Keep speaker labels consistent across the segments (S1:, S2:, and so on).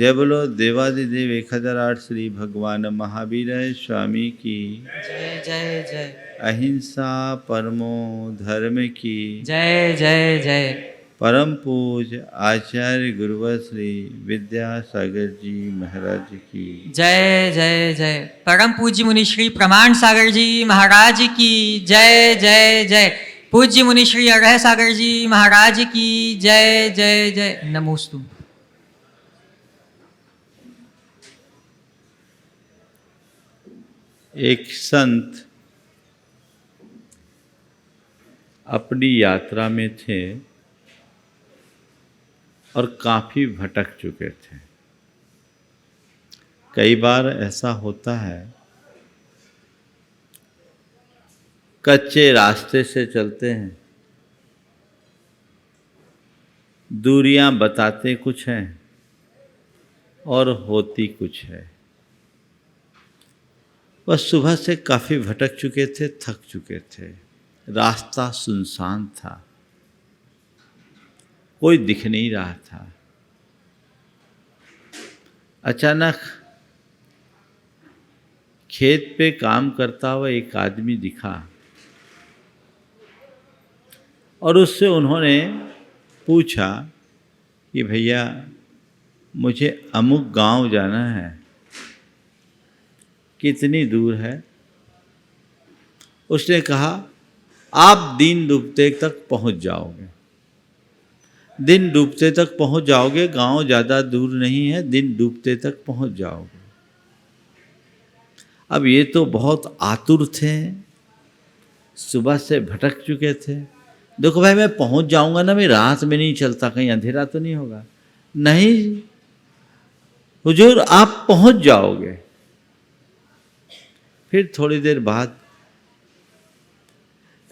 S1: जय बोलो देवादिदेव 1008 श्री भगवान महावीर स्वामी की
S2: जय जय जय।
S1: अहिंसा परमो धर्म की
S2: जय जय जय।
S1: परम पूज्य आचार्य गुरुवर श्री विद्यासागर जी महाराज की
S2: जय जय जय। परम पूज्य मुनि श्री प्रमाण सागर जी महाराज की जय जय जय। पूज्य मुनि श्री अरह सागर जी महाराज की जय जय जय। नमोस्तु।
S1: एक संत अपनी यात्रा में थे और काफ़ी भटक चुके थे। कई बार ऐसा होता है, कच्चे रास्ते से चलते हैं, दूरियां बताते कुछ हैं और होती कुछ है। बस सुबह से काफ़ी भटक चुके थे, थक चुके थे, रास्ता सुनसान था, कोई दिख नहीं रहा था। अचानक खेत पे काम करता हुआ एक आदमी दिखा और उससे उन्होंने पूछा कि भैया मुझे अमुक गांव जाना है, कितनी दूर है? उसने कहा आप दिन डूबते तक पहुंच जाओगे। दिन डूबते तक पहुंच जाओगे, गांव ज़्यादा दूर नहीं है, दिन डूबते तक पहुंच जाओगे। अब ये तो बहुत आतुर थे, सुबह से भटक चुके थे। देखो भाई मैं पहुंच जाऊंगा ना, मैं रात में नहीं चलता, कहीं अंधेरा तो नहीं होगा। नहीं हुजूर आप पहुंच जाओगे। फिर थोड़ी देर बाद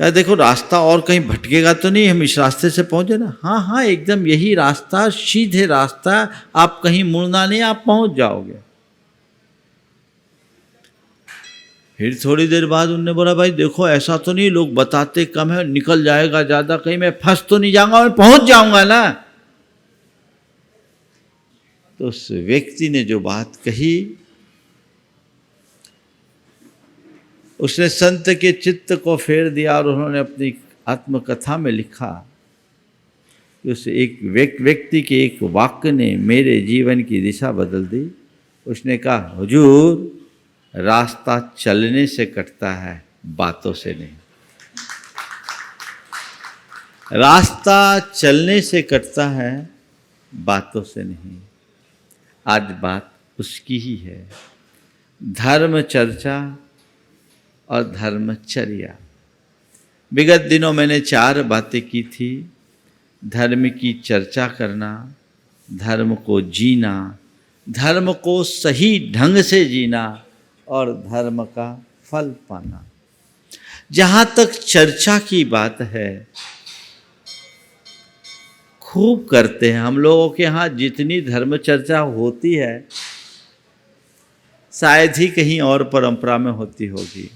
S1: क्या देखो रास्ता और कहीं भटकेगा तो नहीं, हम इस रास्ते से पहुंचे ना? हाँ हाँ एकदम यही रास्ता, सीधे रास्ता, आप कहीं मुड़ना नहीं, आप पहुंच जाओगे। फिर थोड़ी देर बाद उनने बोला भाई देखो ऐसा तो नहीं, लोग बताते कम है, निकल जाएगा ज़्यादा, कहीं मैं फंस तो नहीं जाऊंगा, मैं पहुंच जाऊंगा ना। तो उस व्यक्ति ने जो बात कही उसने संत के चित्त को फेर दिया और उन्होंने अपनी आत्मकथा में लिखा कि उस एक व्यक्ति के एक वाक्य ने मेरे जीवन की दिशा बदल दी। उसने कहा हुजूर रास्ता चलने से कटता है, बातों से नहीं। रास्ता चलने से कटता है, बातों से नहीं। आज बात उसकी ही है। धर्म चर्चा और धर्मचर्या। विगत दिनों मैंने 4 बातें की थी। धर्म की चर्चा करना, धर्म को जीना, धर्म को सही ढंग से जीना और धर्म का फल पाना। जहाँ तक चर्चा की बात है, खूब करते हैं हम लोगों के यहाँ। जितनी धर्म चर्चा होती है शायद ही कहीं और परंपरा में होती होगी।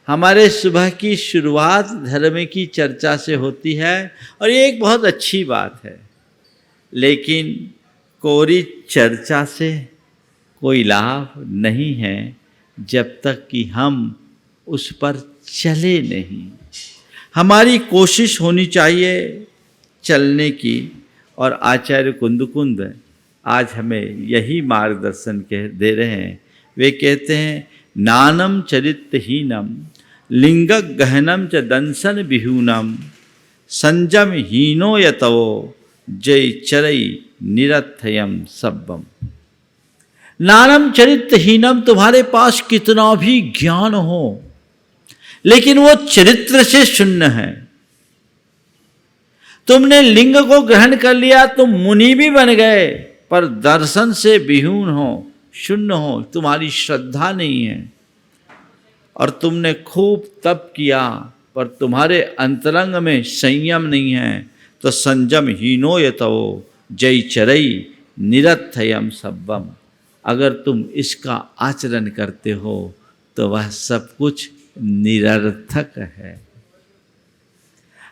S1: हमारे सुबह की शुरुआत धर्म की चर्चा से होती है और ये एक बहुत अच्छी बात है, लेकिन कोरी चर्चा से कोई लाभ नहीं है जब तक कि हम उस पर चले नहीं। हमारी कोशिश होनी चाहिए चलने की, और आचार्य कुंदकुंद आज हमें यही मार्गदर्शन दे रहे हैं। वे कहते हैं नानम चरित्रहीनम लिंग गहनम च दंसन विहूनम संजम हीनो यतवो जय चरई निरथयम सब्बम। नानम चरित्रहीनम, तुम्हारे पास कितना भी ज्ञान हो लेकिन वो चरित्र से शून्य है। तुमने लिंग को ग्रहण कर लिया, तुम मुनि भी बन गए, पर दर्शन से विहून हो, शून्य हो, तुम्हारी श्रद्धा नहीं है। और तुमने खूब तप किया पर तुम्हारे अंतरंग में संयम नहीं है, तो संयम हीनो यतवो जय चरई निरथयम सब्बम। अगर तुम इसका आचरण करते हो तो वह सब कुछ निरर्थक है।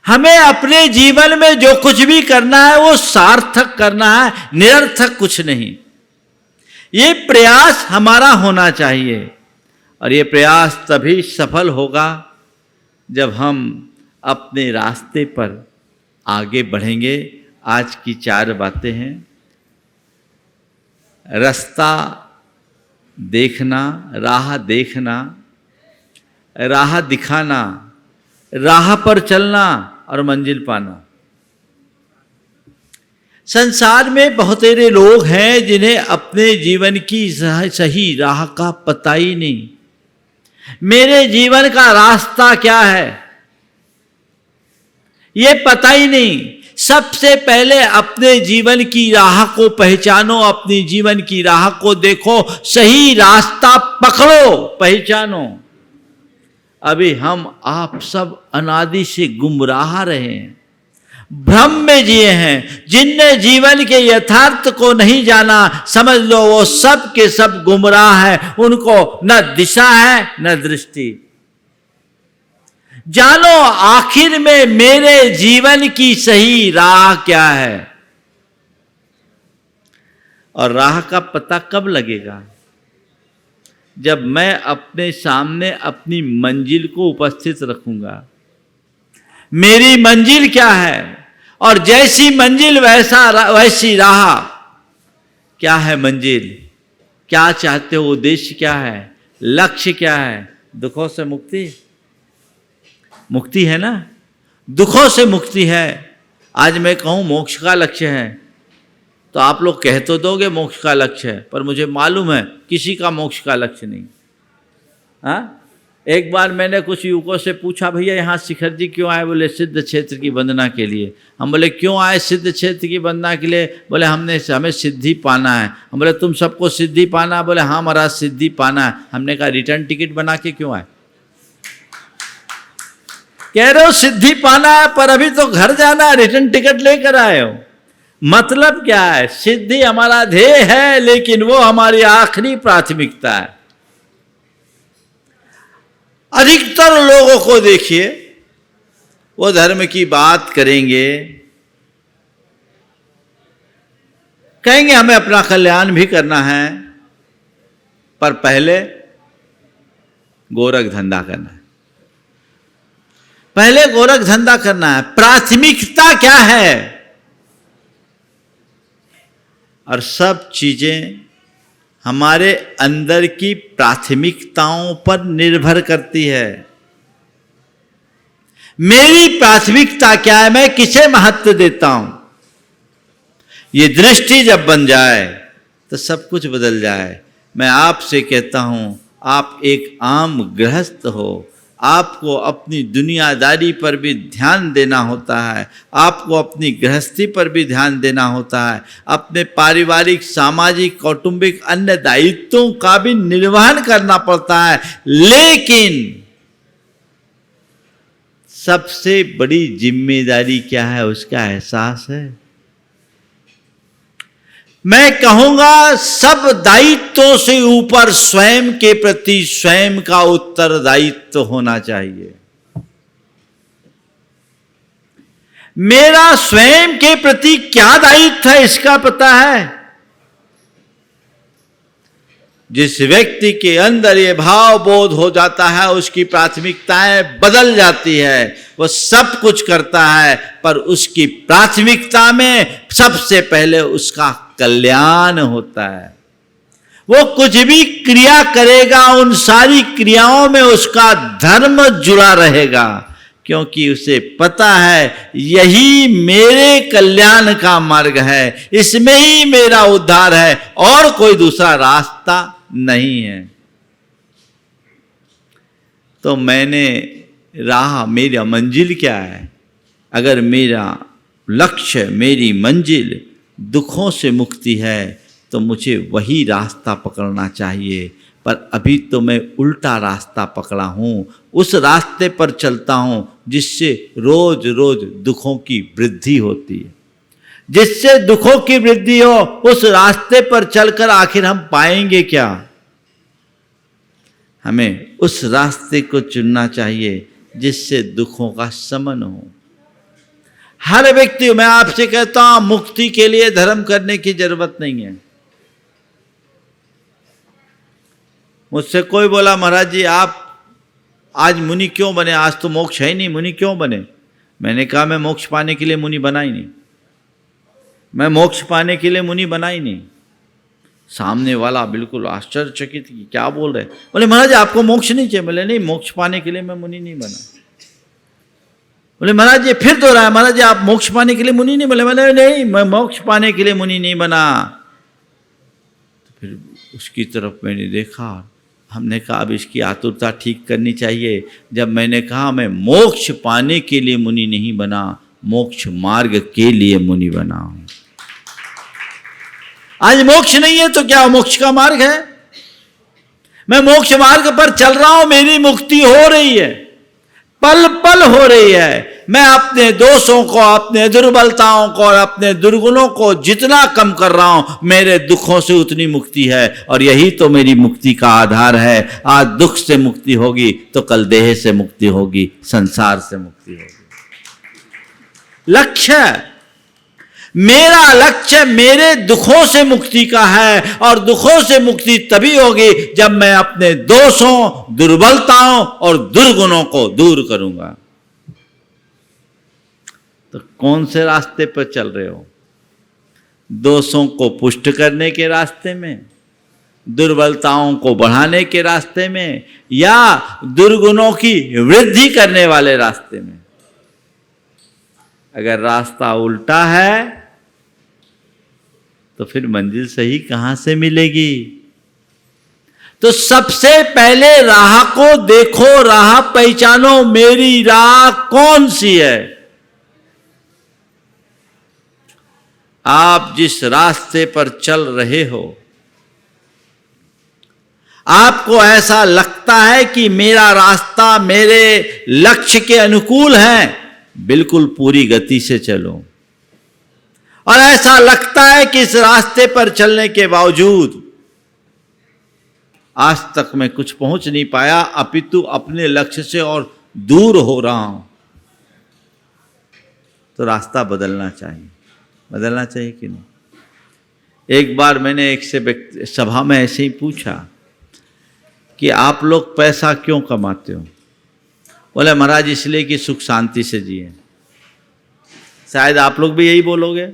S1: हमें अपने जीवन में जो कुछ भी करना है वो सार्थक करना है, निरर्थक कुछ नहीं। ये प्रयास हमारा होना चाहिए और ये प्रयास तभी सफल होगा जब हम अपने रास्ते पर आगे बढ़ेंगे। आज की 4 बातें हैं। रास्ता देखना, राह देखना, राह दिखाना, राह पर चलना और मंजिल पाना। संसार में बहुत सारे लोग हैं जिन्हें अपने जीवन की सही राह का पता ही नहीं। मेरे जीवन का रास्ता क्या है ये पता ही नहीं। सबसे पहले अपने जीवन की राह को पहचानो, अपनी जीवन की राह को देखो, सही रास्ता पकड़ो, पहचानो। अभी हम आप सब अनादि से गुमराह रहे हैं, भ्रम में जिए हैं। जिनने जीवन के यथार्थ को नहीं जाना, समझ लो वो सब के सब गुमराह है। उनको न दिशा है न दृष्टि। जानो आखिर में मेरे जीवन की सही राह क्या है। और राह का पता कब लगेगा? जब मैं अपने सामने अपनी मंजिल को उपस्थित रखूंगा। मेरी मंजिल क्या है और जैसी मंजिल वैसी राह। क्या है मंजिल? क्या चाहते हो? उद्देश्य क्या है? लक्ष्य क्या है? दुखों से मुक्ति, मुक्ति है ना, दुखों से मुक्ति है। आज मैं कहूं मोक्ष का लक्ष्य है तो आप लोग कह तो दोगे मोक्ष का लक्ष्य है, पर मुझे मालूम है किसी का मोक्ष का लक्ष्य नहीं। हाँ, एक बार मैंने कुछ युवकों से पूछा, भैया यहाँ शिखर जी क्यों आए? बोले सिद्ध क्षेत्र की वंदना के लिए। हम बोले क्यों आए सिद्ध क्षेत्र की वंदना के लिए? बोले हमें सिद्धि पाना है। हम बोले तुम सबको सिद्धि पाना? बोले हाँ महाराज सिद्धि पाना है। हमने कहा रिटर्न टिकट बना के क्यों आए? कह रहे हो सिद्धि पाना है पर अभी तो घर जाना है, रिटर्न टिकट लेकर आए हो। मतलब क्या है? सिद्धि हमारा ध्येय है लेकिन वो हमारी आखिरी प्राथमिकता है। अधिकतर लोगों को देखिए, वो धर्म की बात करेंगे, कहेंगे हमें अपना कल्याण भी करना है, पर पहले गोरख धंधा करना है। पहले गोरख धंधा करना है। प्राथमिकता क्या है? और सब चीजें हमारे अंदर की प्राथमिकताओं पर निर्भर करती है। मेरी प्राथमिकता क्या है? मैं किसे महत्व देता हूं? ये दृष्टि जब बन जाए तो सब कुछ बदल जाए। मैं आपसे कहता हूं, आप एक आम गृहस्थ हो, आपको अपनी दुनियादारी पर भी ध्यान देना होता है, आपको अपनी गृहस्थी पर भी ध्यान देना होता है, अपने पारिवारिक, सामाजिक, कौटुंबिक अन्य दायित्वों का भी निर्वहन करना पड़ता है। लेकिन सबसे बड़ी जिम्मेदारी क्या है उसका एहसास है। मैं कहूंगा सब दायित्वों से ऊपर स्वयं के प्रति स्वयं का उत्तरदायित्व होना चाहिए। मेरा स्वयं के प्रति क्या दायित्व है इसका पता है। जिस व्यक्ति के अंदर ये भाव बोध हो जाता है, उसकी प्राथमिकताएं बदल जाती है। वो सब कुछ करता है पर उसकी प्राथमिकता में सबसे पहले उसका कल्याण होता है। वो कुछ भी क्रिया करेगा, उन सारी क्रियाओं में उसका धर्म जुड़ा रहेगा, क्योंकि उसे पता है यही मेरे कल्याण का मार्ग है, इसमें ही मेरा उद्धार है और कोई दूसरा रास्ता नहीं है। तो मैंने राह, मेरा मंजिल क्या है? अगर मेरा लक्ष्य, मेरी मंजिल दुखों से मुक्ति है तो मुझे वही रास्ता पकड़ना चाहिए। पर अभी तो मैं उल्टा रास्ता पकड़ा हूं, उस रास्ते पर चलता हूं जिससे रोज रोज दुखों की वृद्धि होती है। जिससे दुखों की वृद्धि हो, उस रास्ते पर चलकर आखिर हम पाएंगे क्या? हमें उस रास्ते को चुनना चाहिए जिससे दुखों का शमन हो। हर व्यक्ति, मैं आपसे कहता हूं, मुक्ति के लिए धर्म करने की जरूरत नहीं है। मुझसे कोई बोला महाराज जी आप आज मुनि क्यों बने, आज तो मोक्ष है ही नहीं, मुनि क्यों बने? मैंने कहा मैं मोक्ष पाने के लिए मुनि बना ही नहीं, मैं मोक्ष पाने के लिए मुनि बना ही नहीं। सामने वाला बिल्कुल आश्चर्यचकित कि क्या बोल रहे। बोले महाराज आपको मोक्ष नहीं चाहिए? बोले नहीं, मोक्ष पाने के लिए मैं मुनि नहीं बना। बोले महाराज ये फिर दोहराया, महाराज जी आप मोक्ष पाने के लिए मुनि नहीं बोले? बोले नहीं, मैं मोक्ष पाने के लिए मुनि नहीं बना। तो फिर उसकी तरफ मैंने देखा, हमने कहा अब इसकी आतुरता ठीक करनी चाहिए। जब मैंने कहा मैं मोक्ष पाने के लिए मुनि नहीं बना, मोक्ष मार्ग के लिए मुनि बना हूं। आज मोक्ष नहीं है तो क्या मोक्ष का मार्ग है? मैं मोक्ष मार्ग पर चल रहा हूं, मेरी मुक्ति हो रही है, पल पल हो रही है। मैं अपने दोषों को, अपने दुर्बलताओं को और अपने दुर्गुणों को जितना कम कर रहा हूं, मेरे दुखों से उतनी मुक्ति है। और यही तो मेरी मुक्ति का आधार है। आज दुख से मुक्ति होगी तो कल देह से मुक्ति होगी, संसार से मुक्ति होगी। लक्ष्य, मेरा लक्ष्य मेरे दुखों से मुक्ति का है। और दुखों से मुक्ति तभी होगी जब मैं अपने दोषों, दुर्बलताओं और दुर्गुणों को दूर करूंगा। तो कौन से रास्ते पर चल रहे हो? दोषों को पुष्ट करने के रास्ते में, दुर्बलताओं को बढ़ाने के रास्ते में, या दुर्गुणों की वृद्धि करने वाले रास्ते में? अगर रास्ता उल्टा है तो फिर मंजिल सही कहां से मिलेगी? तो सबसे पहले राह को देखो, राह पहचानो, मेरी राह कौन सी है। आप जिस रास्ते पर चल रहे हो, आपको ऐसा लगता है कि मेरा रास्ता मेरे लक्ष्य के अनुकूल है, बिल्कुल पूरी गति से चलो। और ऐसा लगता है कि इस रास्ते पर चलने के बावजूद आज तक मैं कुछ पहुंच नहीं पाया, अपितु अपने लक्ष्य से और दूर हो रहा हूं, तो रास्ता बदलना चाहिए। बदलना चाहिए कि नहीं? एक बार मैंने एक से सभा में ऐसे ही पूछा कि आप लोग पैसा क्यों कमाते हो? बोले महाराज इसलिए कि सुख शांति से जिए। शायद आप लोग भी यही बोलोगे,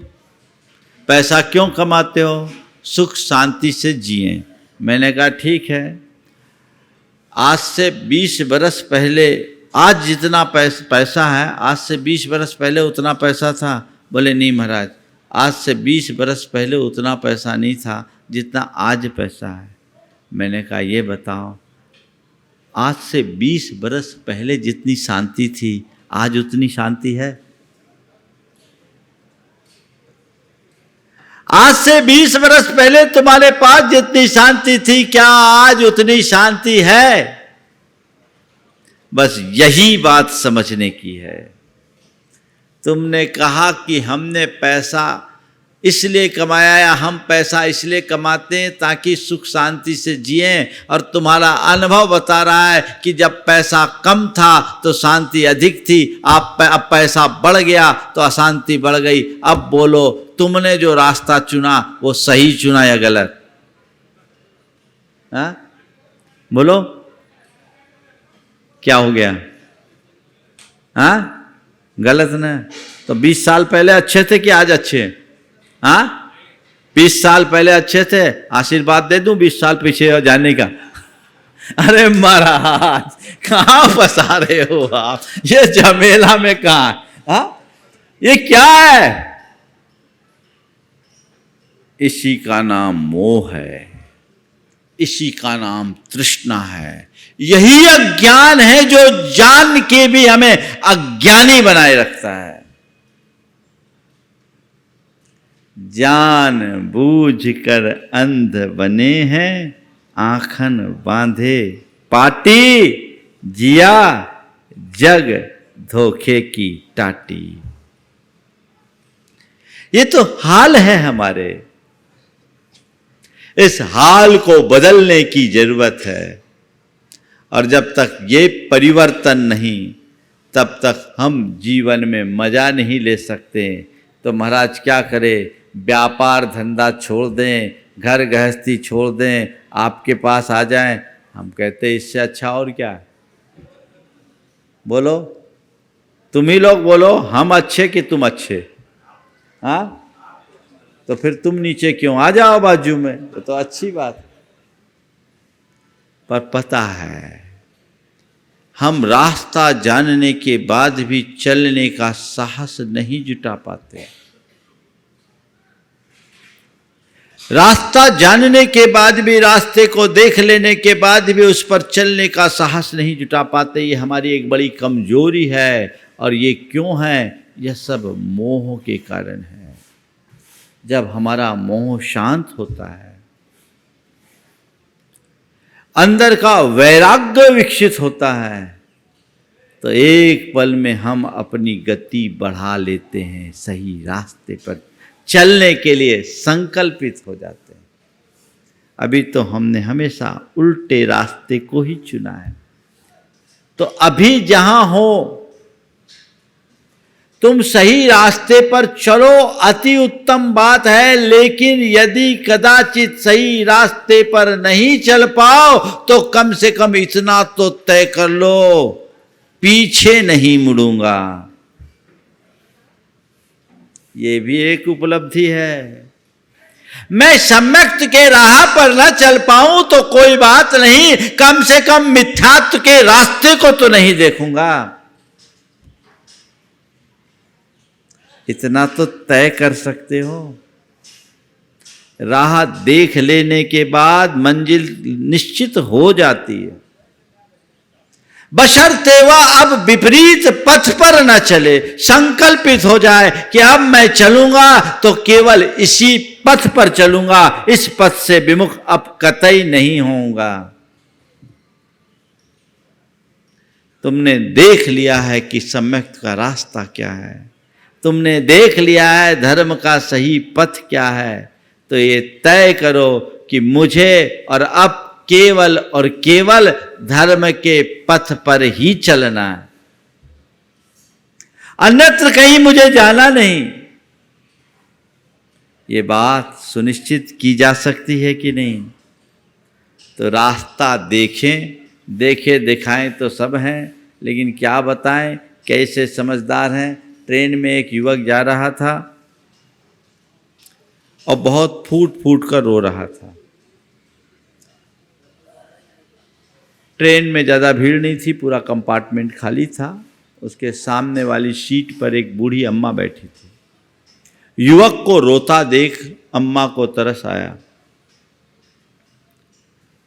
S1: पैसा क्यों कमाते हो? सुख शांति से जिए। मैंने कहा ठीक है, आज से 20 बरस पहले, आज जितना पैसा है आज से 20 बरस पहले उतना पैसा था? बोले नहीं महाराज, आज से 20 बरस पहले उतना पैसा नहीं था जितना आज पैसा है। मैंने कहा ये बताओ, आज से 20 बरस पहले जितनी शांति थी आज उतनी शांति है? आज से 20 बरस पहले तुम्हारे पास जितनी शांति थी, क्या आज उतनी शांति है? बस यही बात समझने की है। तुमने कहा कि हमने पैसा इसलिए कमाया, या हम पैसा इसलिए कमाते हैं ताकि सुख शांति से जिएं, और तुम्हारा अनुभव बता रहा है कि जब पैसा कम था तो शांति अधिक थी, अब पैसा बढ़ गया तो अशांति बढ़ गई। अब बोलो तुमने जो रास्ता चुना वो सही चुना या गलत? हाँ बोलो क्या हो गया? हाँ गलत ना? तो 20 साल पहले अच्छे थे कि आज अच्छे? हाँ 20 साल पहले अच्छे थे, आशीर्वाद दे दूं 20 साल पीछे जाने का? अरे महाराज कहाँ फंसा रहे हो आप, ये झमेला में कहाँ? हाँ ये क्या है? इसी का नाम मोह है, इसी का नाम तृष्णा है। यही अज्ञान है जो जान के भी हमें अज्ञानी बनाए रखता है। जान बूझ कर अंध बने हैं, आंखन बांधे पाटी, जिया जग धोखे की टाटी। ये तो हाल है हमारे, इस हाल को बदलने की जरूरत है। और जब तक ये परिवर्तन नहीं, तब तक हम जीवन में मजा नहीं ले सकते। तो महाराज क्या करें? व्यापार धंधा छोड़ दें, घर गृहस्थी छोड़ दें, आपके पास आ जाएं, हम कहते इससे अच्छा और क्या है? बोलो, तुम ही लोग बोलो, हम अच्छे कि तुम अच्छे? हाँ, तो फिर तुम नीचे क्यों? आ जाओ बाजू में, तो अच्छी बात है। पर पता है, हम रास्ता जानने के बाद भी चलने का साहस नहीं जुटा पाते। रास्ता जानने के बाद भी, रास्ते को देख लेने के बाद भी उस पर चलने का साहस नहीं जुटा पाते। ये हमारी एक बड़ी कमजोरी है। और ये क्यों है? यह सब मोह के कारण है। जब हमारा मोह शांत होता है, अंदर का वैराग्य विकसित होता है, तो एक पल में हम अपनी गति बढ़ा लेते हैं, सही रास्ते पर चलने के लिए संकल्पित हो जाते हैं। अभी तो हमने हमेशा उल्टे रास्ते को ही चुना है। तो अभी जहां हो तुम सही रास्ते पर चलो, अति उत्तम बात है। लेकिन यदि कदाचित सही रास्ते पर नहीं चल पाओ तो कम से कम इतना तो तय कर लो, पीछे नहीं मुड़ूंगा। ये भी एक उपलब्धि है। मैं सम्यक्त के राह पर न चल पाऊं तो कोई बात नहीं, कम से कम मिथ्यात्व के रास्ते को तो नहीं देखूंगा। इतना तो तय कर सकते हो। राह देख लेने के बाद मंजिल निश्चित हो जाती है, बशर्ते वह अब विपरीत पथ पर न चले। संकल्पित हो जाए कि अब मैं चलूंगा तो केवल इसी पथ पर चलूंगा, इस पथ से विमुख अब कतई नहीं होऊंगा। तुमने देख लिया है कि सम्यक का रास्ता क्या है, तुमने देख लिया है धर्म का सही पथ क्या है, तो ये तय करो कि मुझे और अब केवल और केवल धर्म के पथ पर ही चलना है, अन्यत्र कहीं मुझे जाना नहीं। ये बात सुनिश्चित की जा सकती है कि नहीं? तो रास्ता देखें, देखे दिखाएं तो सब हैं, लेकिन क्या बताएं कैसे समझदार हैं। ट्रेन में एक युवक जा रहा था और बहुत फूट फूट कर रो रहा था। ट्रेन में ज़्यादा भीड़ नहीं थी, पूरा कंपार्टमेंट खाली था। उसके सामने वाली सीट पर एक बूढ़ी अम्मा बैठी थी। युवक को रोता देख अम्मा को तरस आया।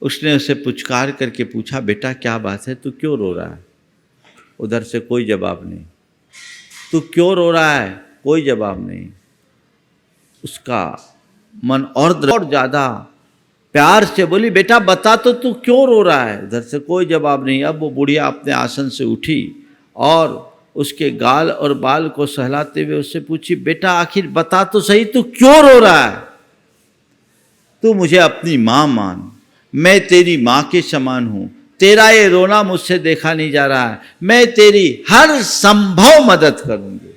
S1: उसने उसे पुचकार करके पूछा, बेटा क्या बात है, तू क्यों रो रहा है? उधर से कोई जवाब नहीं। तू क्यों रो रहा है? कोई जवाब नहीं। उसका मन और ज़्यादा प्यार से बोली, बेटा बता तो तू क्यों रो रहा है? उधर से कोई जवाब नहीं। अब वो बुढ़िया अपने आसन से उठी और उसके गाल और बाल को सहलाते हुए उससे पूछी, बेटा आखिर बता तो सही, तू क्यों रो रहा है? तू मुझे अपनी माँ मान, मैं तेरी माँ के समान हूँ, तेरा ये रोना मुझसे देखा नहीं जा रहा है, मैं तेरी हर संभव मदद करूँगी।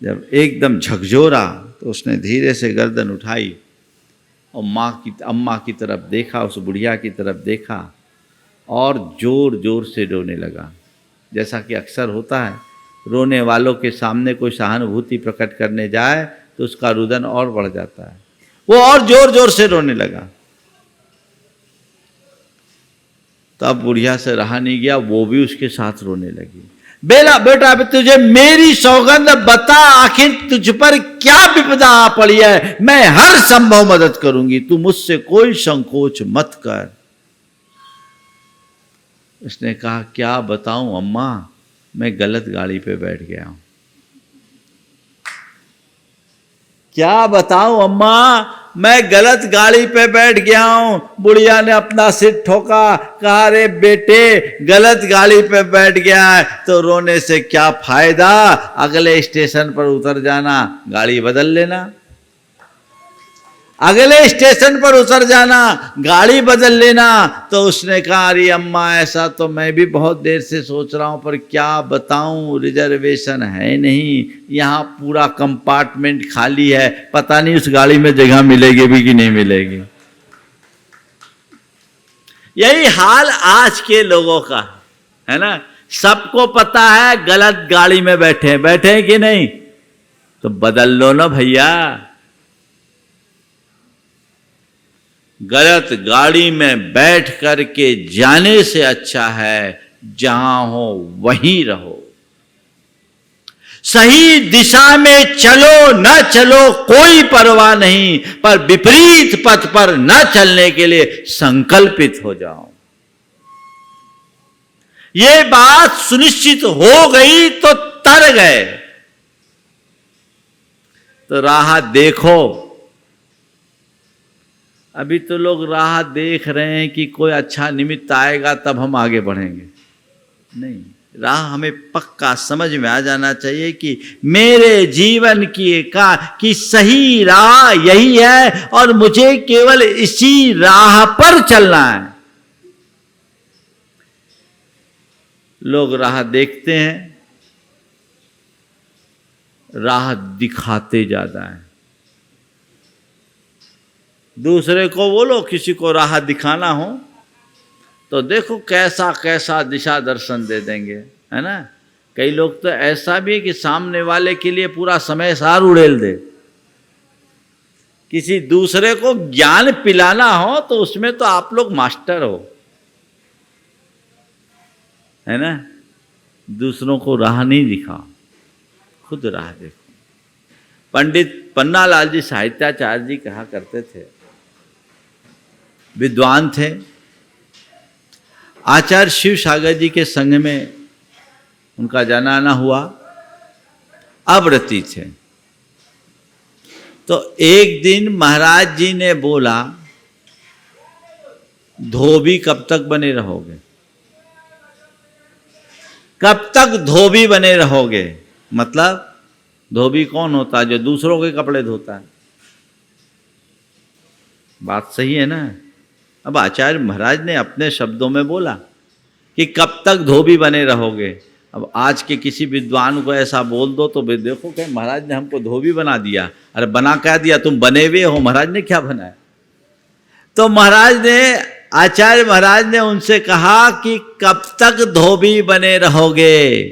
S1: जब एकदम झकझोरा तो उसने धीरे से गर्दन उठाई और अम्मा की तरफ देखा, उस बुढ़िया की तरफ देखा और जोर जोर से रोने लगा। जैसा कि अक्सर होता है, रोने वालों के सामने कोई सहानुभूति प्रकट करने जाए तो उसका रुदन और बढ़ जाता है। वो और जोर जोर से रोने लगा। तब बुढ़िया से रहा नहीं गया, वो भी उसके साथ रोने लगी। बेटा अब तुझे मेरी सौगंध बता, आखिर तुझ पर क्या विपदा आ पड़ी है, मैं हर संभव मदद करूंगी, तू मुझसे कोई संकोच मत कर। उसने कहा, क्या बताऊं अम्मा, मैं गलत गाड़ी पे बैठ गया हूं। क्या बताऊं अम्मा, मैं गलत गाड़ी पे बैठ गया हूं। बुढ़िया ने अपना सिर ठोका, कहा, रे बेटे गलत गाड़ी पे बैठ गया है तो रोने से क्या फायदा, अगले स्टेशन पर उतर जाना, गाड़ी बदल लेना। अगले स्टेशन पर उतर जाना, गाड़ी बदल लेना। तो उसने कहा, अरे अम्मा ऐसा तो मैं भी बहुत देर से सोच रहा हूं, पर क्या बताऊं, रिजर्वेशन है नहीं, यहाँ पूरा कंपार्टमेंट खाली है, पता नहीं उस गाड़ी में जगह मिलेगी भी कि नहीं मिलेगी। यही हाल आज के लोगों का है ना। सबको पता है गलत गाड़ी में बैठे बैठे कि नहीं, तो बदल लो ना भैया। गलत गाड़ी में बैठ करके जाने से अच्छा है जहां हो वहीं रहो। सही दिशा में चलो न चलो कोई परवाह नहीं, पर विपरीत पथ पर न चलने के लिए संकल्पित हो जाओ। ये बात सुनिश्चित हो गई तो तर गए। तो राह देखो। अभी तो लोग राह देख रहे हैं कि कोई अच्छा निमित्त आएगा तब हम आगे बढ़ेंगे। नहीं, राह हमें पक्का समझ में आ जाना चाहिए कि मेरे जीवन की सही राह यही है और मुझे केवल इसी राह पर चलना है। लोग राह देखते हैं, राह दिखाते ज्यादा है। दूसरे को बोलो किसी को राह दिखाना हो तो देखो कैसा कैसा दिशा दर्शन दे देंगे, है ना। कई लोग तो ऐसा भी है कि सामने वाले के लिए पूरा समय सार उड़ेल दे। किसी दूसरे को ज्ञान पिलाना हो तो उसमें तो आप लोग मास्टर हो, है ना। दूसरों को राह नहीं दिखाओ, खुद राह देखो। पंडित पन्नालाल जी साहित्याचार्य जी कहा करते थे, विद्वान थे, आचार्य शिव सागर जी के संग में उनका जाना आना हुआ, अव्रती थे। तो एक दिन महाराज जी ने बोला, धोबी कब तक बने रहोगे, कब तक धोबी बने रहोगे। मतलब धोबी कौन होता है, जो दूसरों के कपड़े धोता है। बात सही है ना। अब आचार्य महाराज ने अपने शब्दों में बोला कि कब तक धोबी बने रहोगे। अब आज के किसी विद्वान को ऐसा बोल दो तो देखो कि महाराज ने हमको धोबी बना दिया। अरे बना क्या दिया, तुम बने हुए हो, महाराज ने क्या बनाया। तो आचार्य महाराज ने उनसे कहा कि कब तक धोबी बने रहोगे।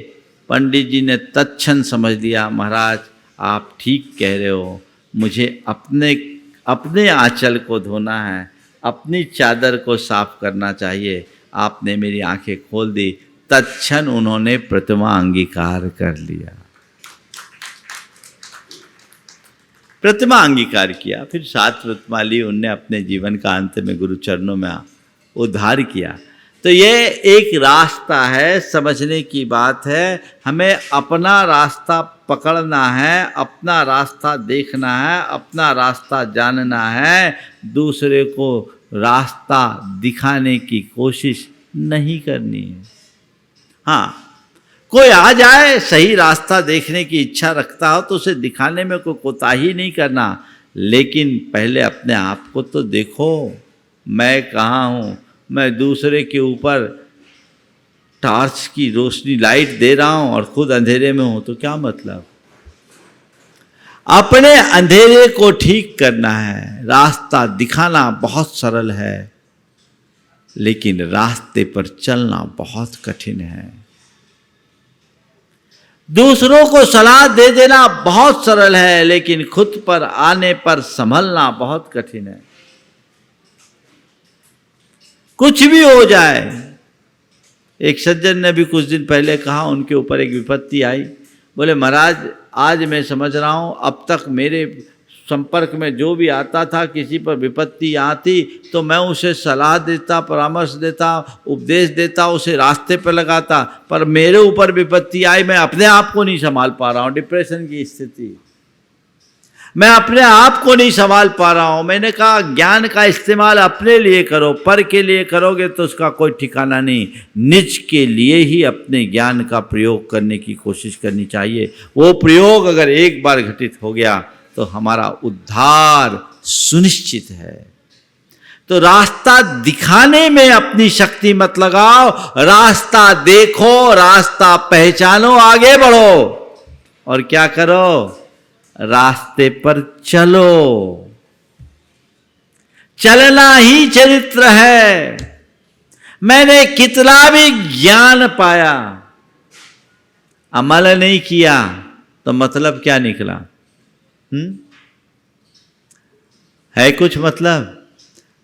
S1: पंडित जी ने तत्क्षण समझ लिया, महाराज आप ठीक कह रहे हो, मुझे अपने आंचल को धोना है, अपनी चादर को साफ करना चाहिए। आपने मेरी आंखें खोल दी। तत्क्षण उन्होंने प्रतिमा अंगीकार कर लिया, प्रतिमा अंगीकार किया। फिर 7 प्रतिमा ली, उनने अपने जीवन का अंत में गुरु चरणों में उद्धार किया। तो ये एक रास्ता है, समझने की बात है। हमें अपना रास्ता पकड़ना है, अपना रास्ता देखना है, अपना रास्ता जानना है। दूसरे को रास्ता दिखाने की कोशिश नहीं करनी है। हाँ, कोई आ जाए सही रास्ता देखने की इच्छा रखता हो तो उसे दिखाने में कोई कोताही नहीं करना, लेकिन पहले अपने आप को तो देखो, मैं कहाँ हूँ। मैं दूसरे के ऊपर टार्च की रोशनी लाइट दे रहा हूँ और खुद अंधेरे में हूँ, तो क्या मतलब। अपने अंधेरे को ठीक करना है। रास्ता दिखाना बहुत सरल है, लेकिन रास्ते पर चलना बहुत कठिन है। दूसरों को सलाह दे देना बहुत सरल है, लेकिन खुद पर आने पर संभलना बहुत कठिन है। कुछ भी हो जाए। एक सज्जन ने भी कुछ दिन पहले कहा, उनके ऊपर एक विपत्ति आई। बोले महाराज आज मैं समझ रहा हूँ, अब तक मेरे संपर्क में जो भी आता था, किसी पर विपत्ति आती तो मैं उसे सलाह देता, परामर्श देता, उपदेश देता, उसे रास्ते पर लगाता। पर मेरे ऊपर विपत्ति आई, मैं अपने आप को नहीं संभाल पा रहा हूँ। डिप्रेशन की स्थिति, मैं अपने आप को नहीं संभाल पा रहा हूँ। मैंने कहा ज्ञान का इस्तेमाल अपने लिए करो, पर के लिए करोगे तो उसका कोई ठिकाना नहीं। निज के लिए ही अपने ज्ञान का प्रयोग करने की कोशिश करनी चाहिए। वो प्रयोग अगर एक बार घटित हो गया तो हमारा उद्धार सुनिश्चित है। तो रास्ता दिखाने में अपनी शक्ति मत लगाओ, रास्ता देखो, रास्ता पहचानो, आगे बढ़ो और क्या करो, रास्ते पर चलो। चलना ही चरित्र है। मैंने कितना भी ज्ञान पाया, अमल नहीं किया तो मतलब क्या निकला? है कुछ मतलब?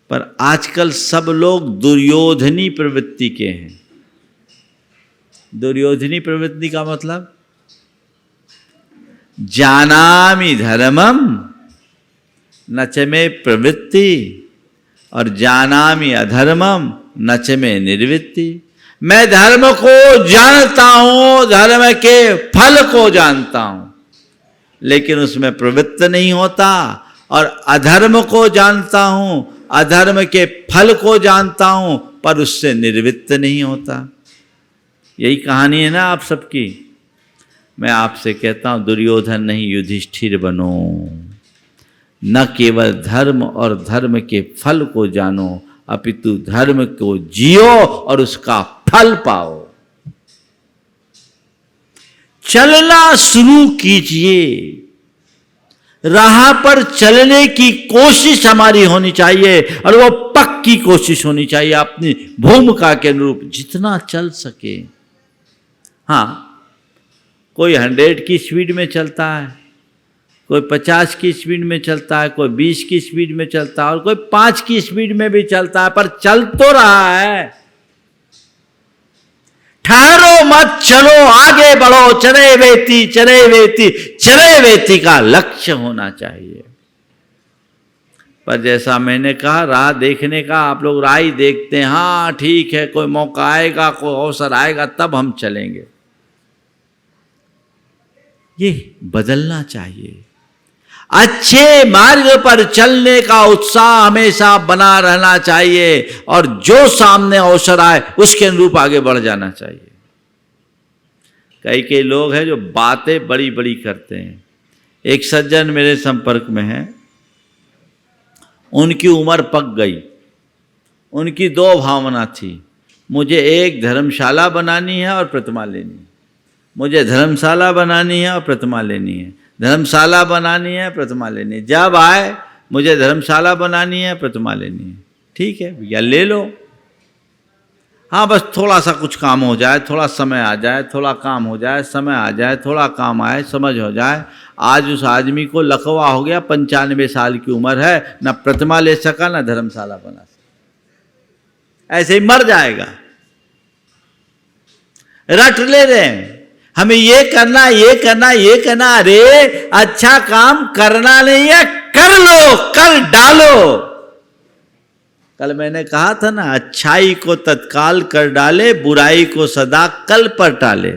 S1: पर आजकल सब लोग दुर्योधनी प्रवृत्ति के हैं। दुर्योधनी प्रवृत्ति का मतलब जानामि धर्मम न च मे प्रवृत्ति और जानामि अधर्मम न च मे निर्वृत्ति। मैं धर्म को जानता हूं, धर्म के फल को जानता हूं, लेकिन उसमें प्रवृत्त नहीं होता, और अधर्म को जानता हूं, अधर्म के फल को जानता हूं, पर उससे निर्वृत्त नहीं होता। यही कहानी है ना आप सबकी। मैं आपसे कहता हूं दुर्योधन नहीं, युधिष्ठिर बनो। न केवल धर्म और धर्म के फल को जानो, अपितु धर्म को जियो और उसका फल पाओ। चलना शुरू कीजिए, राह पर चलने की कोशिश हमारी होनी चाहिए, और वो पक्की कोशिश होनी चाहिए अपनी भूमिका के अनुरूप, जितना चल सके। हाँ, कोई 100 की स्पीड में चलता है, कोई 50 की स्पीड में चलता है, कोई 20 की स्पीड में चलता है, और कोई 5 की स्पीड में भी चलता है, पर चल तो रहा है। ठहरो मत, चलो, आगे बढ़ो। चले वेती चले वेती चले वेती का लक्ष्य होना चाहिए। पर जैसा मैंने कहा, राह देखने का, आप लोग राह ही देखते हैं। हाँ ठीक है, कोई मौका आएगा, कोई अवसर आएगा, तब हम चलेंगे। ये बदलना चाहिए। अच्छे मार्ग पर चलने का उत्साह हमेशा बना रहना चाहिए, और जो सामने अवसर आए उसके अनुरूप आगे बढ़ जाना चाहिए। कई लोग हैं जो बातें बड़ी बड़ी करते हैं। एक सज्जन मेरे संपर्क में है, उनकी उम्र पक गई। उनकी 2 भावना थी, मुझे एक धर्मशाला बनानी है और प्रतिमा लेनी है। मुझे धर्मशाला बनानी है और प्रतिमा लेनी है, धर्मशाला बनानी है, प्रतिमा लेनी है। जब आए, मुझे धर्मशाला बनानी है, प्रतिमा लेनी है। ठीक है भैया, ले लो। हाँ, बस थोड़ा सा कुछ काम हो जाए, थोड़ा समय आ जाए, थोड़ा काम हो जाए, समय आ जाए, थोड़ा काम आए, समझ हो जाए। आज उस आदमी को लकवा हो गया, 95 साल की उम्र है, ना प्रतिमा ले सका, ना धर्मशाला बना सका, ऐसे ही मर जाएगा। रट ले रहे हैं हमें ये करना, ये करना, ये करना। अरे अच्छा काम करना नहीं है, कर लो, कर डालो। कल मैंने कहा था ना, अच्छाई को तत्काल कर डाले, बुराई को सदा कल पर टाले।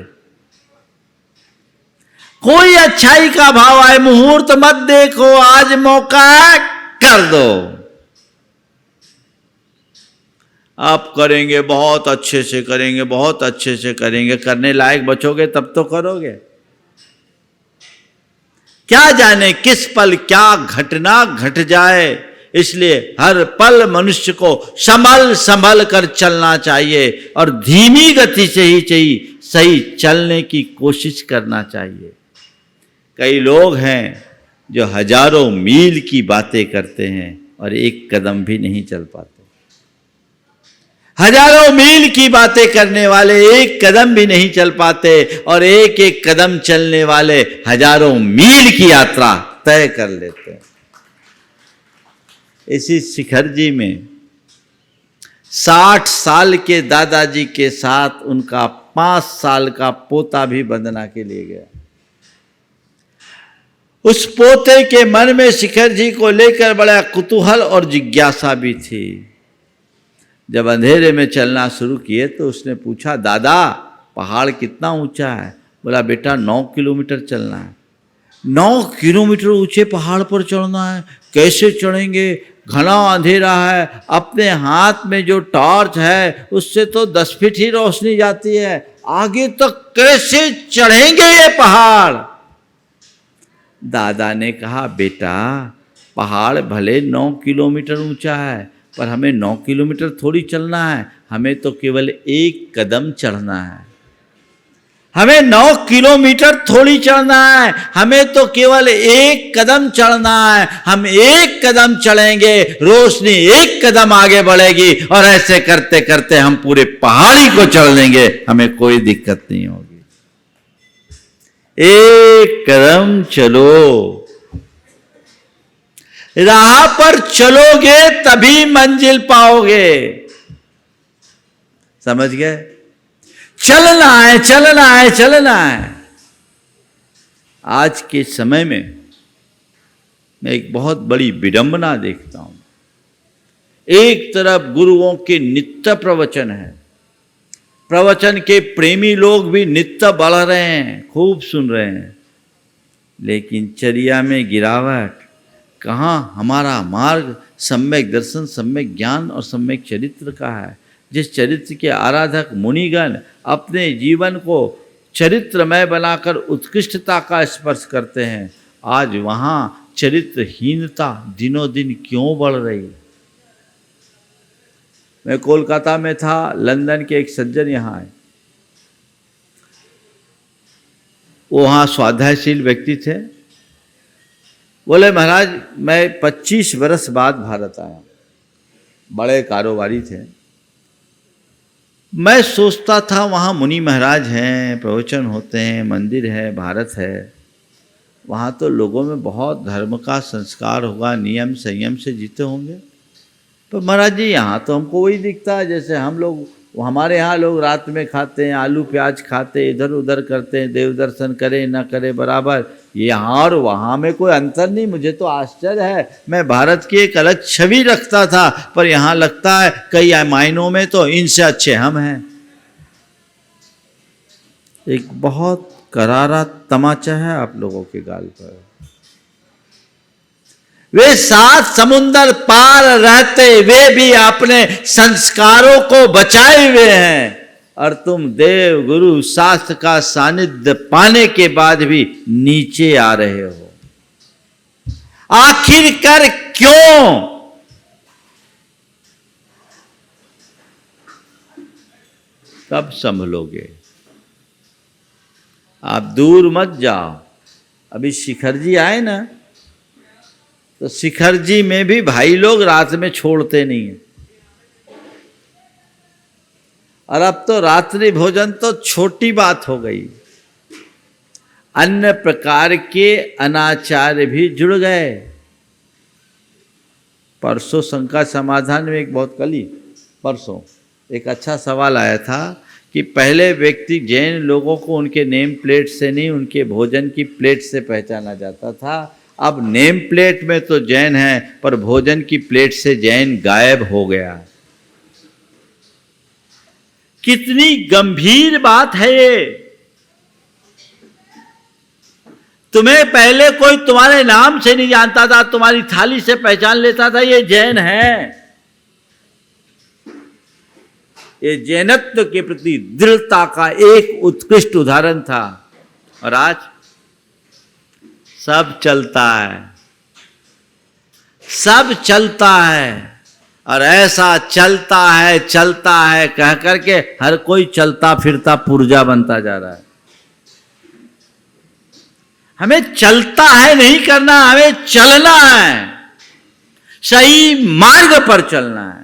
S1: कोई अच्छाई का भाव आए, मुहूर्त मत देखो, आज मौका है, कर दो। आप करेंगे, बहुत अच्छे से करेंगे, बहुत अच्छे से करेंगे, करने लायक बचोगे तब तो करोगे। क्या जाने किस पल क्या घटना घट जाए, इसलिए हर पल मनुष्य को संभल संभल कर चलना चाहिए, और धीमी गति से ही सही चलने की कोशिश करना चाहिए। कई लोग हैं जो हजारों मील की बातें करते हैं और एक कदम भी नहीं चल पाते। हजारों मील की बातें करने वाले एक कदम भी नहीं चल पाते, और एक एक कदम चलने वाले हजारों मील की यात्रा तय कर लेते हैं। इसी शिखर जी में 60 साल के दादाजी के साथ उनका 5 साल का पोता भी वंदना के लिए गया। उस पोते के मन में शिखर जी को लेकर बड़ा कुतूहल और जिज्ञासा भी थी। जब अंधेरे में चलना शुरू किए तो उसने पूछा, दादा पहाड़ कितना ऊंचा है? बोला, बेटा 9 किलोमीटर चलना है। 9 किलोमीटर ऊंचे पहाड़ पर चढ़ना है, कैसे चढ़ेंगे? घना अंधेरा है, अपने हाथ में जो टॉर्च है उससे तो 10 फीट ही रोशनी जाती है, आगे तक कैसे चढ़ेंगे ये पहाड़? दादा ने कहा, बेटा पहाड़ भले 9 किलोमीटर ऊंचा है, पर हमें 9 किलोमीटर थोड़ी चलना है, हमें तो केवल 1 कदम चढ़ना है। हमें 9 किलोमीटर थोड़ी चढ़ना है, हमें तो केवल 1 कदम चढ़ना है। हम 1 कदम चलेंगे, रोशनी 1 कदम आगे बढ़ेगी और ऐसे करते करते हम पूरे पहाड़ी को चढ़ लेंगे, हमें कोई दिक्कत नहीं होगी। 1 कदम चलो, राह पर चलोगे तभी मंजिल पाओगे। समझ गए? चलना है, चलना है, चलना है। आज के समय में मैं एक बहुत बड़ी विडंबना देखता हूं। एक तरफ गुरुओं के नित्य प्रवचन है, प्रवचन के प्रेमी लोग भी नित्य बढ़ रहे हैं, खूब सुन रहे हैं, लेकिन चर्या में गिरावट। कहाँ हमारा मार्ग सम्यक दर्शन, सम्यक ज्ञान और सम्यक चरित्र का है। जिस चरित्र के आराधक मुनिगण अपने जीवन को चरित्रमय बनाकर उत्कृष्टता का स्पर्श करते हैं, आज वहाँ चरित्रहीनता दिनों दिन क्यों बढ़ रही है? मैं कोलकाता में था, लंदन के एक सज्जन यहाँ आए, वो वहाँ स्वाध्यायशील व्यक्ति थे। बोले महाराज मैं 25 वर्ष बाद भारत आया, बड़े कारोबारी थे। मैं सोचता था वहाँ मुनि महाराज हैं, प्रवचन होते हैं, मंदिर है, भारत है, वहाँ तो लोगों में बहुत धर्म का संस्कार होगा, नियम संयम से जीते होंगे। तो महाराज जी यहाँ तो हमको वही दिखता है जैसे हम लोग, हमारे यहाँ लोग रात में खाते हैं, आलू प्याज खाते, इधर उधर करते हैं, देव दर्शन करे न करे बराबर। यहाँ और वहाँ में कोई अंतर नहीं। मुझे तो आश्चर्य है, मैं भारत की एक अलग छवि रखता था, पर यहाँ लगता है कई मायनों में तो इनसे अच्छे हम हैं। एक बहुत करारा तमाचा है आप लोगों के गाल पर। वे 7 समुंदर पार रहते, वे भी अपने संस्कारों को बचाए हुए हैं, और तुम देव गुरु शास्त्र का सानिध्य पाने के बाद भी नीचे आ रहे हो। आखिरकार क्यों? कब संभलोगे? आप दूर मत जाओ। अभी शिखर जी आए ना, तो शिखर जी में भी भाई लोग रात में छोड़ते नहीं है, और अब तो रात्रि भोजन तो छोटी बात हो गई। अन्य प्रकार के अनाचार भी जुड़ गए। परसों शंका समाधान में परसों एक अच्छा सवाल आया था कि पहले व्यक्ति जैन लोगों को उनके नेम प्लेट से नहीं, उनके भोजन की प्लेट से पहचाना जाता था। अब नेम प्लेट में तो जैन है, पर भोजन की प्लेट से जैन गायब हो गया। कितनी गंभीर बात है ये। तुम्हें पहले कोई तुम्हारे नाम से नहीं जानता था, तुम्हारी थाली से पहचान लेता था ये जैन है। ये जैनत्व के प्रति दृढ़ता का एक उत्कृष्ट उदाहरण था। और आज सब चलता है, सब चलता है, और ऐसा चलता है कह करके हर कोई चलता फिरता पुर्जा बनता जा रहा है। हमें चलता है नहीं करना, हमें चलना है, सही मार्ग पर चलना है।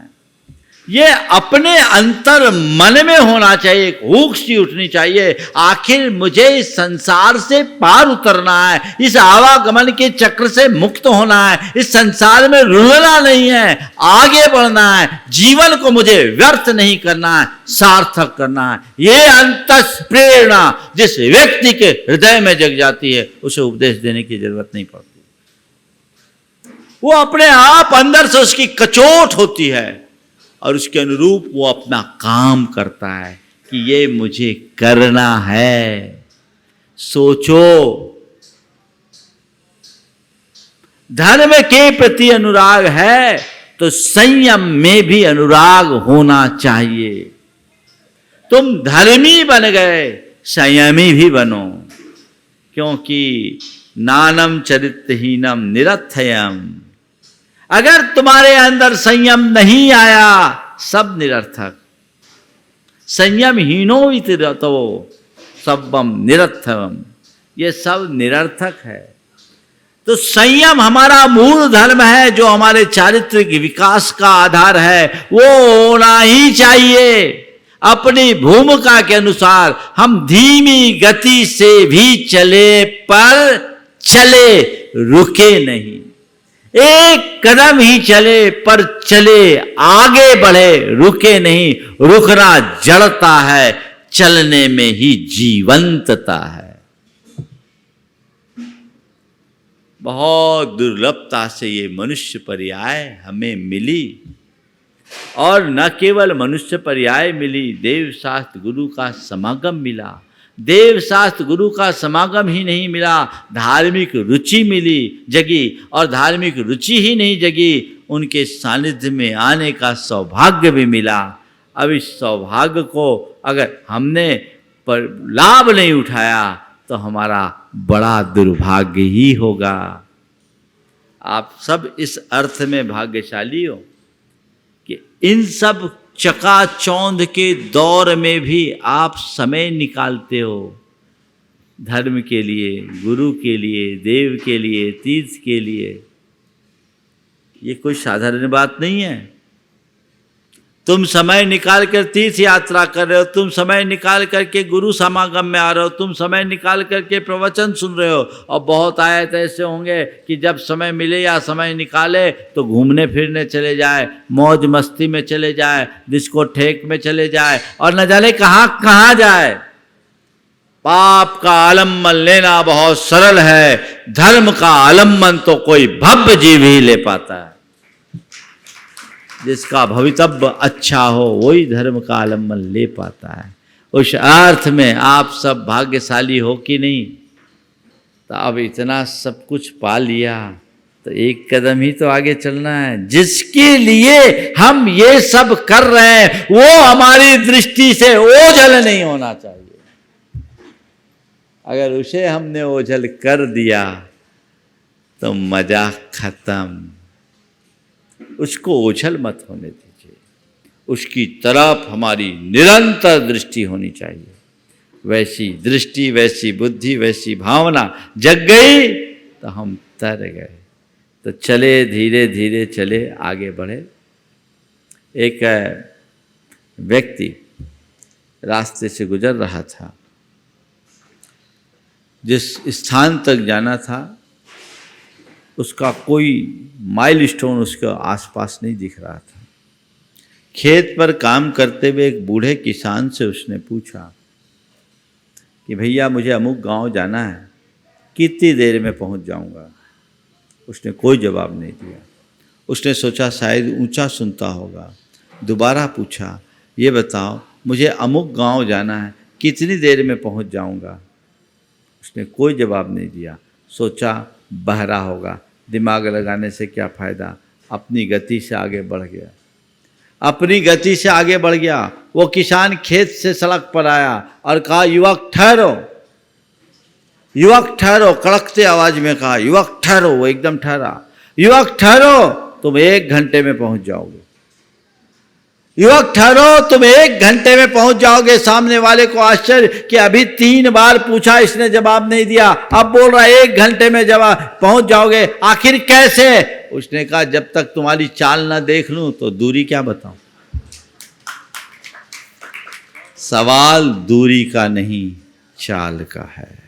S1: ये अपने अंतर मन में होना चाहिए, एक हुक सी उठनी चाहिए। आखिर मुझे इस संसार से पार उतरना है, इस आवागमन के चक्र से मुक्त होना है, इस संसार में रुलना नहीं है, आगे बढ़ना है। जीवन को मुझे व्यर्थ नहीं करना है, सार्थक करना है। ये अंतस प्रेरणा जिस व्यक्ति के हृदय में जग जाती है, उसे उपदेश देने की जरूरत नहीं पड़ती। वो अपने आप अंदर से उसकी कचोट होती है, और उसके अनुरूप वो अपना काम करता है कि ये मुझे करना है। सोचो, धर्म के प्रति अनुराग है तो संयम में भी अनुराग होना चाहिए। तुम धर्मी बन गए, संयमी भी बनो, क्योंकि नानम चरित्रहीनम निरर्थयम। अगर तुम्हारे अंदर संयम नहीं आया, सब निरर्थक। संयम हीनो इति रतो, सब्बम निरर्थकम, ये सब निरर्थक है। तो संयम हमारा मूल धर्म है, जो हमारे चारित्रिक विकास का आधार है, वो होना ही चाहिए। अपनी भूमिका के अनुसार हम धीमी गति से भी चले, पर चले, रुके नहीं। एक कदम ही चले पर चले, आगे बढ़े, रुके नहीं। रुकना जड़ता है, चलने में ही जीवंतता है। बहुत दुर्लभता से ये मनुष्य पर्याय हमें मिली, और न केवल मनुष्य पर्याय मिली, देव शास्त्र गुरु का समागम मिला। देव शास्त्र गुरु का समागम ही नहीं मिला, धार्मिक रुचि मिली, जगी, और धार्मिक रुचि ही नहीं जगी, उनके सानिध्य में आने का सौभाग्य भी मिला। अब इस सौभाग्य को अगर हमने पर लाभ नहीं उठाया तो हमारा बड़ा दुर्भाग्य ही होगा। आप सब इस अर्थ में भाग्यशाली हो कि इन सब चकाचौंध के दौर में भी आप समय निकालते हो, धर्म के लिए, गुरु के लिए, देव के लिए, तीर्थ के लिए। ये कोई साधारण बात नहीं है। तुम समय निकाल कर तीर्थ यात्रा कर रहे हो, तुम समय निकाल करके गुरु समागम में आ रहे हो, तुम समय निकाल करके प्रवचन सुन रहे हो। और बहुत आयत ऐसे होंगे कि जब समय मिले या समय निकाले तो घूमने फिरने चले जाए, मौज मस्ती में चले जाए, डिस्कोथेक में चले जाए, और न जाने कहाँ कहाँ जाए। पाप का आलम्बन लेना बहुत सरल है, धर्म का आलम्बन तो कोई भव्य जीव ही ले पाता है। जिसका भवितव्य अच्छा हो वही धर्म का आलम्बन ले पाता है। उस अर्थ में आप सब भाग्यशाली हो कि नहीं? तो अब इतना सब कुछ पा लिया तो एक कदम ही तो आगे चलना है। जिसके लिए हम ये सब कर रहे हैं वो हमारी दृष्टि से ओझल नहीं होना चाहिए। अगर उसे हमने ओझल कर दिया तो मजा खत्म। उसको ओझल मत होने दीजिए, उसकी तरफ हमारी निरंतर दृष्टि होनी चाहिए। वैसी दृष्टि, वैसी बुद्धि, वैसी भावना जग गई तो हम तर गए। तो चले, धीरे धीरे चले, आगे बढ़े। एक व्यक्ति रास्ते से गुजर रहा था, जिस स्थान तक जाना था उसका कोई माइलस्टोन उसके आसपास नहीं दिख रहा था। खेत पर काम करते हुए एक बूढ़े किसान से उसने पूछा कि भैया मुझे अमुक गांव जाना है, कितनी देर में पहुंच जाऊंगा? उसने कोई जवाब नहीं दिया। उसने सोचा शायद ऊंचा सुनता होगा। दोबारा पूछा, ये बताओ मुझे अमुक गांव जाना है, कितनी देर में पहुंच जाऊंगा? उसने कोई जवाब नहीं दिया। सोचा बहरा होगा, दिमाग लगाने से क्या फ़ायदा। अपनी गति से आगे बढ़ गया, अपनी गति से आगे बढ़ गया। वो किसान खेत से सड़क पर आया और कहा, युवक ठहरो, युवक ठहरो। कड़कते आवाज में कहा, युवक ठहरो। वो एकदम ठहरा। युवक ठहरो, तुम 1 घंटे में पहुंच जाओगे। युवक ठहरो, तुम 1 घंटे में पहुंच जाओगे। सामने वाले को आश्चर्य कि अभी 3 बार पूछा, इसने जवाब नहीं दिया, अब बोल रहा 1 घंटे में जवाब पहुंच जाओगे। आखिर कैसे? उसने कहा, जब तक तुम्हारी चाल ना देख लूं तो दूरी क्या बताऊं। सवाल दूरी का नहीं, चाल का है।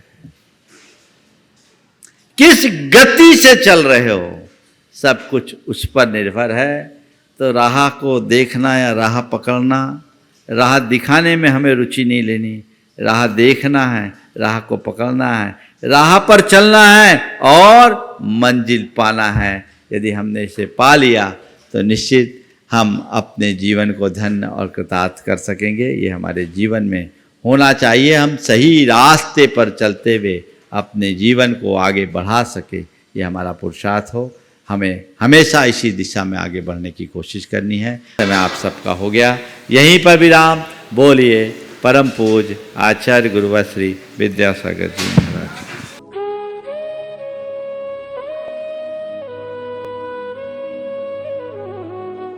S1: किस गति से चल रहे हो, सब कुछ उस पर निर्भर है। तो राह को देखना या राह पकड़ना, राह दिखाने में हमें रुचि नहीं लेनी। राह देखना है, राह को पकड़ना है, राह पर चलना है और मंजिल पाना है। यदि हमने इसे पा लिया तो निश्चित हम अपने जीवन को धन्य और कृतार्थ कर सकेंगे। ये हमारे जीवन में होना चाहिए। हम सही रास्ते पर चलते हुए अपने जीवन को आगे बढ़ा सके, ये हमारा पुरुषार्थ हो। हमें हमेशा इसी दिशा में आगे बढ़ने की कोशिश करनी है। समय आप सबका हो गया, यहीं पर विराम। बोलिए परम पूज्य आचार्य गुरुवर श्री विद्यासागर जी।